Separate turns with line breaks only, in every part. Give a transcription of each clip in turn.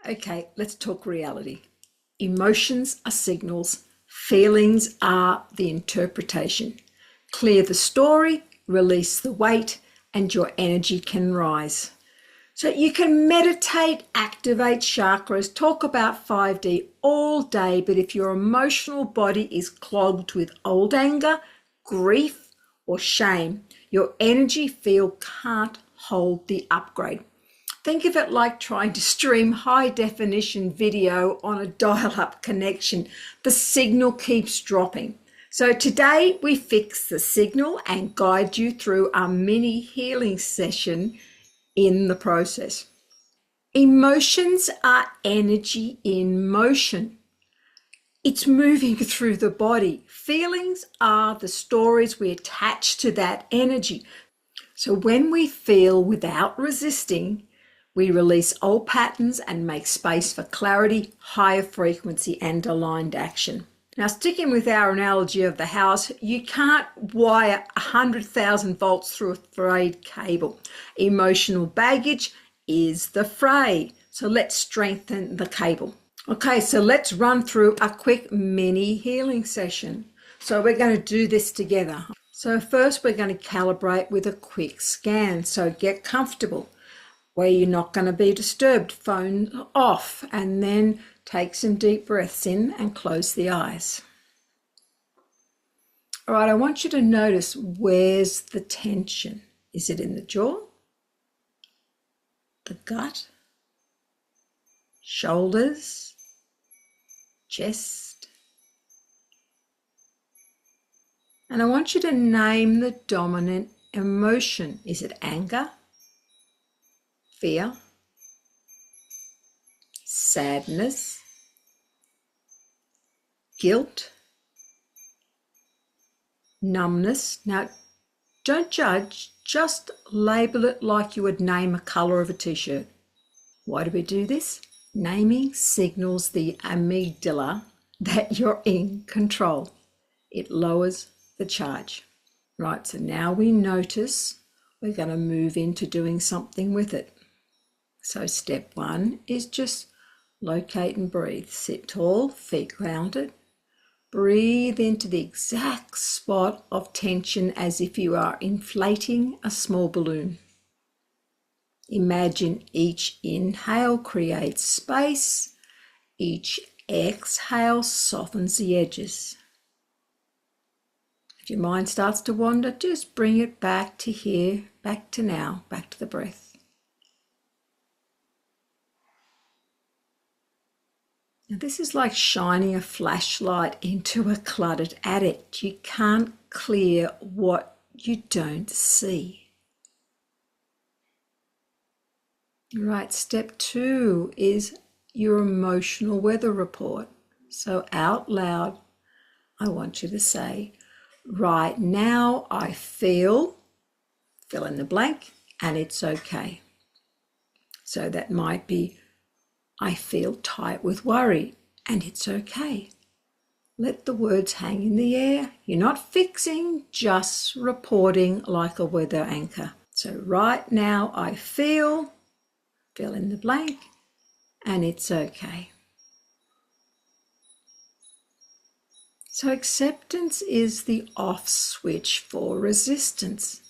Okay, let's talk reality. Emotions are signals, feelings are the interpretation. Clear the story, release the weight, and your energy can rise. So you can meditate, activate chakras, talk about 5D all day, but if your emotional body is clogged with old anger, grief, or shame, your energy field can't hold the upgrade. Think of it like trying to stream high definition video on a dial-up connection. The signal keeps dropping. So today we fix the signal and guide you through a mini healing session in the process. Emotions are energy in motion. It's moving through the body. Feelings are the stories we attach to that energy. So when we feel without resisting, we release old patterns and make space for clarity, higher frequency, and aligned action. Now, sticking with our analogy of the house, you can't wire 100,000 volts through a frayed cable. Emotional baggage is the fray. So let's strengthen the cable. Okay, so let's run through a quick mini healing session. So we're going to do this together. So first we're going to calibrate with a quick scan. So get comfortable where you're not going to be disturbed. Phone off, and then take some deep breaths in and close the eyes. All right, I want you to notice, where's the tension? Is it in the jaw, the gut, shoulders, chest? And I want you to name the dominant emotion. Is it anger, fear, sadness, guilt, numbness? Now, don't judge, just label it like you would name a colour of a t-shirt. Why do we do this? Naming signals the amygdala that you're in control. It lowers the charge. Right, so now we notice, we're going to move into doing something with it. So step one is just locate and breathe. Sit tall, feet grounded. Breathe into the exact spot of tension as if you are inflating a small balloon. Imagine each inhale creates space, each exhale softens the edges. If your mind starts to wander, just bring it back to here, back to now, back to the breath. Now, this is like shining a flashlight into a cluttered attic. You can't clear what you don't see. Right, step two is your emotional weather report. So out loud, I want you to say, right now I feel, fill in the blank, and it's okay. So that might be, I feel tight with worry, and it's okay. Let the words hang in the air. You're not fixing, just reporting like a weather anchor. So right now I feel, fill in the blank, and it's okay. So acceptance is the off switch for resistance.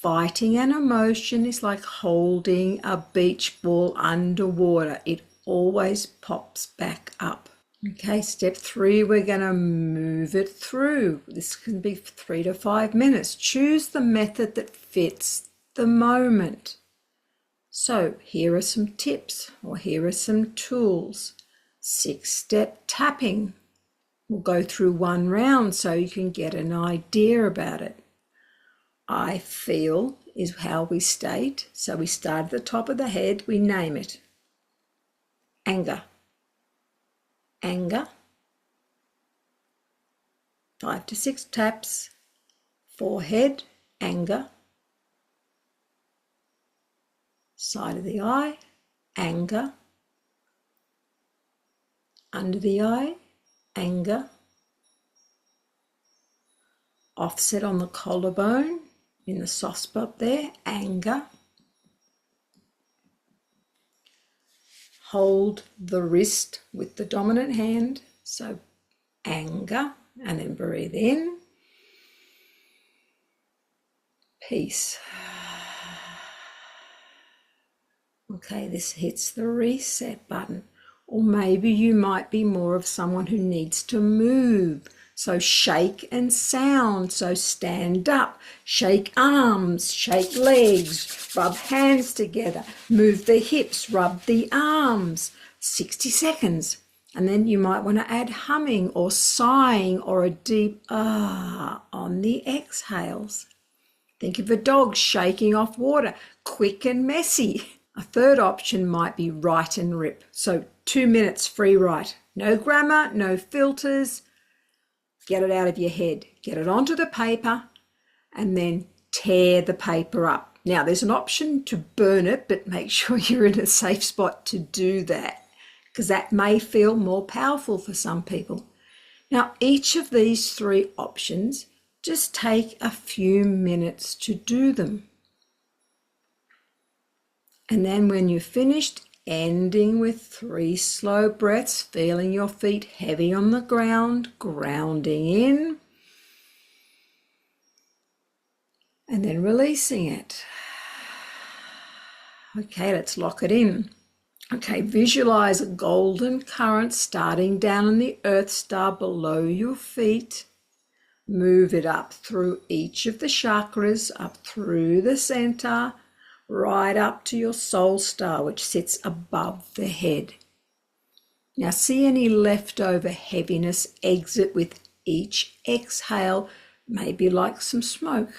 Fighting an emotion is like holding a beach ball underwater. It always pops back up. Okay, step three, we're going to move it through. This can be 3 to 5 minutes. Choose the method that fits the moment. So here are some tips, or here are some tools. 6-step tapping. We'll go through one round so you can get an idea about it. I feel is how we state. So we start at the top of the head, we name it. Anger. Anger. 5 to 6 taps. Forehead, anger. Side of the eye, anger. Under the eye, anger. Offset on the collarbone, in the soft spot there, anger. hold the wrist with the dominant hand. So anger, and then breathe in. Peace. Okay, this hits the reset button. Or maybe you might be more of someone who needs to move. So shake and sound. So stand up, shake arms, shake legs, rub hands together, move the hips, rub the arms. 60 seconds. And then you might want to add humming or sighing or a deep ah on the exhales. Think of a dog shaking off water, quick and messy. A third option might be write and rip. So 2 minutes free write. No grammar, no filters. Get it out of your head. Get it onto the paper and then tear the paper up. Now there's an option to burn it, but make sure you're in a safe spot to do that, because that may feel more powerful for some people. Now each of these 3 options, just take a few minutes to do them. And then when you're finished, ending with 3 slow breaths, feeling your feet heavy on the ground, grounding in, and then releasing it. Okay, let's lock it in. Okay, visualize a golden current starting down in the Earth Star below your feet. Move it up through each of the chakras, up through the center, right up to your soul star, which sits above the head. Now see any leftover heaviness exit with each exhale, maybe like some smoke.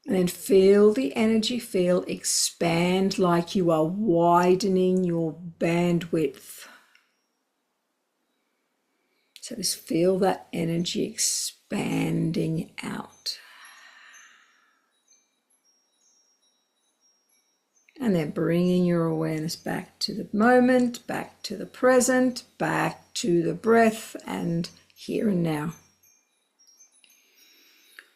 And then feel the energy field expand like you are widening your bandwidth. So just feel that energy expanding out. And then bringing your awareness back to the moment, back to the present, back to the breath, and here and now.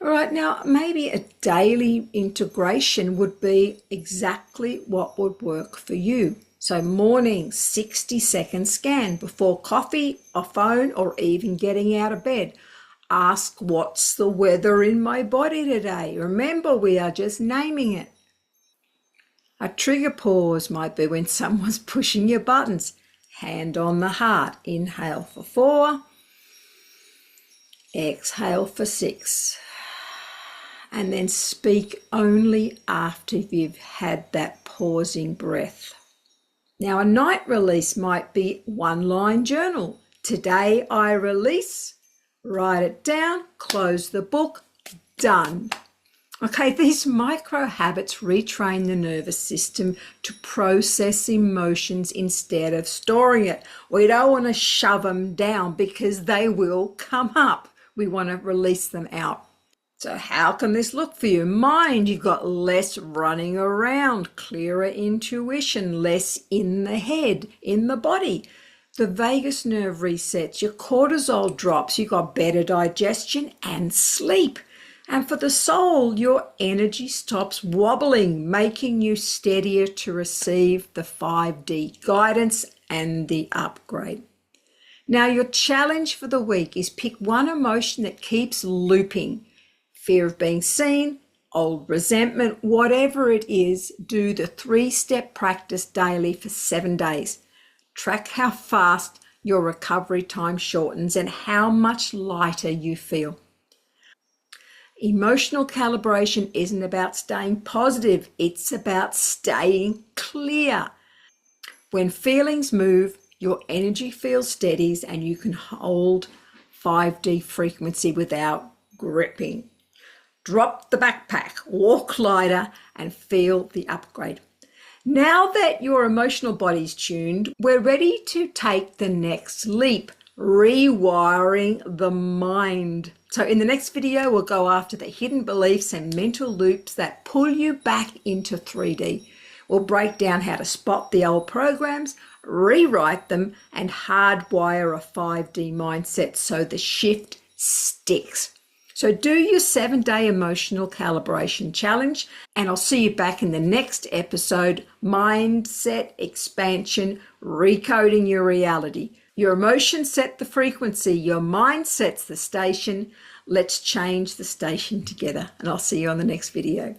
All right, now maybe a daily integration would be exactly what would work for you. So morning, 60-second scan before coffee, a phone, or even getting out of bed. Ask, what's the weather in my body today? Remember, we are just naming it. A trigger pause might be when someone's pushing your buttons. Hand on the heart. Inhale for 4. Exhale for 6. And then speak only after you've had that pausing breath. Now a night release might be 1-line journal. Today I release. Write it down. Close the book. Done. Okay, these micro habits retrain the nervous system to process emotions instead of storing it. We don't want to shove them down because they will come up. We want to release them out. So how can this look for you? Mind, you've got less running around, clearer intuition, less in the head, in the body. The vagus nerve resets, your cortisol drops, you've got better digestion and sleep. And for the soul, your energy stops wobbling, making you steadier to receive the 5D guidance and the upgrade. Now, your challenge for the week is pick one emotion that keeps looping. Fear of being seen, old resentment, whatever it is, do the 3-step practice daily for 7 days. Track how fast your recovery time shortens and how much lighter you feel. Emotional calibration isn't about staying positive, it's about staying clear. When feelings move, your energy field steadies and you can hold 5D frequency without gripping. Drop the backpack, walk lighter, and feel the upgrade. Now that your emotional body's tuned, we're ready to take the next leap, rewiring the mind. So in the next video, we'll go after the hidden beliefs and mental loops that pull you back into 3D. We'll break down how to spot the old programs, rewrite them, and hardwire a 5D mindset so the shift sticks. So do your 7-day emotional calibration challenge, and I'll see you back in the next episode, Mindset Expansion, Recoding Your Reality. Your emotions set the frequency, your mind sets the station. Let's change the station together, and I'll see you on the next video.